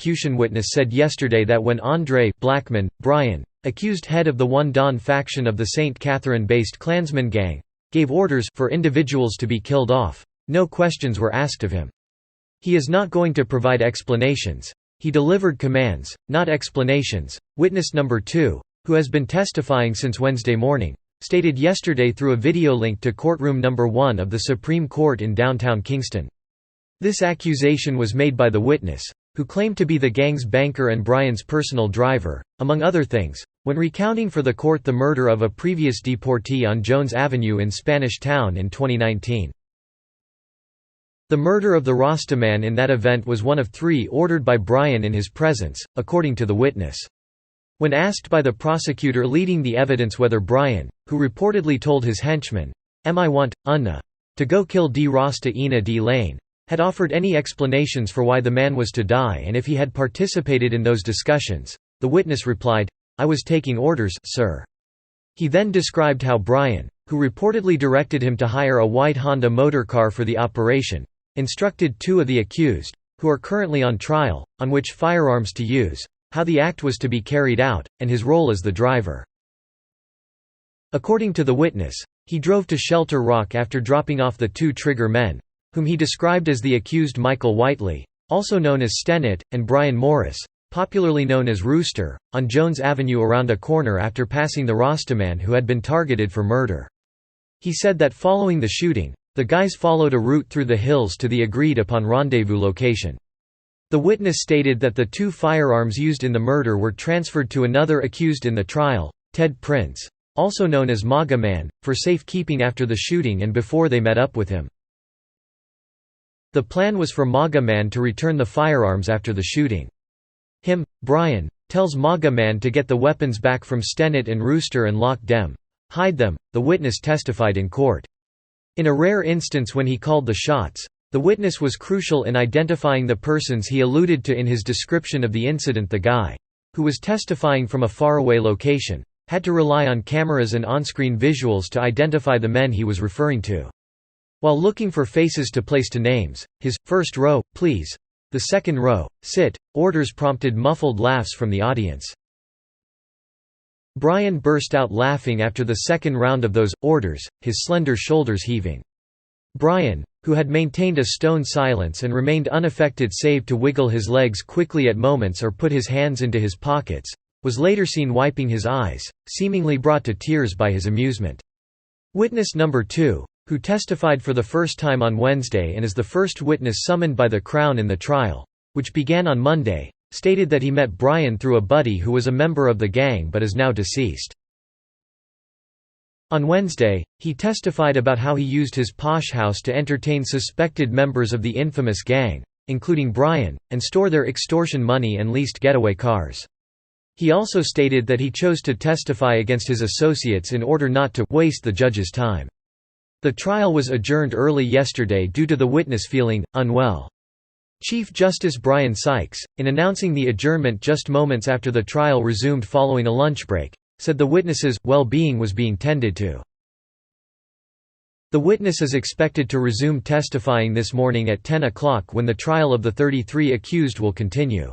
prosecution witness said yesterday that when Andre Blackman, Bryan, accused head of the One Dawn faction of the St Catherine-based Klansman gang, gave orders for individuals to be killed off, no questions were asked of him. He is not going to provide explanations. He delivered commands, not explanations. Witness number 2, who has been testifying since Wednesday morning, stated yesterday through a video link to courtroom number 1 of the Supreme Court in downtown Kingston. This accusation was made by the witness, who claimed to be the gang's banker and Bryan's personal driver, among other things, when recounting for the court the murder of a previous deportee on Jones Avenue in Spanish Town in 2019. The murder of the Rastaman in that event was one of 3 ordered by Bryan in his presence, according to the witness. When asked by the prosecutor leading the evidence whether Bryan, who reportedly told his henchman, "I want, Unna, to go kill D. Rasta Ina D. Lane," had offered any explanations for why the man was to die and if he had participated in those discussions, the witness replied, "I was taking orders, sir." He then described how Bryan, who reportedly directed him to hire a white Honda motorcar for the operation, instructed 2 of the accused, who are currently on trial, on which firearms to use, how the act was to be carried out, and his role as the driver. According to the witness, he drove to Shelter Rock after dropping off the 2 trigger men, whom he described as the accused Michael Whiteley, also known as Stennett, and Bryan Morris, popularly known as Rooster, on Jones Avenue around a corner after passing the Rastaman who had been targeted for murder. He said that following the shooting, the guys followed a route through the hills to the agreed-upon rendezvous location. The witness stated that the 2 firearms used in the murder were transferred to another accused in the trial, Ted Prince, also known as MAGA Man, for safekeeping after the shooting and before they met up with him. The plan was for MAGA Man to return the firearms after the shooting. Bryan, tells MAGA Man to get the weapons back from Stennett and Rooster and hide them, the witness testified in court. In a rare instance when he called the shots, the witness was crucial in identifying the persons he alluded to in his description of the incident. The guy, who was testifying from a faraway location, had to rely on cameras and on-screen visuals to identify the men he was referring to. While looking for faces to place to names, his "first row, please," the "second row, sit" orders prompted muffled laughs from the audience. Bryan burst out laughing after the second round of those orders, his slender shoulders heaving. Bryan, who had maintained a stone silence and remained unaffected save to wiggle his legs quickly at moments or put his hands into his pockets, was later seen wiping his eyes, seemingly brought to tears by his amusement. Witness number 2, who testified for the first time on Wednesday and is the first witness summoned by the Crown in the trial, which began on Monday, stated that he met Bryan through a buddy who was a member of the gang but is now deceased. On Wednesday, he testified about how he used his posh house to entertain suspected members of the infamous gang, including Bryan, and store their extortion money and leased getaway cars. He also stated that he chose to testify against his associates in order not to waste the judge's time. The trial was adjourned early yesterday due to the witness feeling unwell. Chief Justice Brian Sykes, in announcing the adjournment just moments after the trial resumed following a lunch break, said the witnesses' well-being was being tended to. The witness is expected to resume testifying this morning at 10 o'clock when the trial of the 33 accused will continue.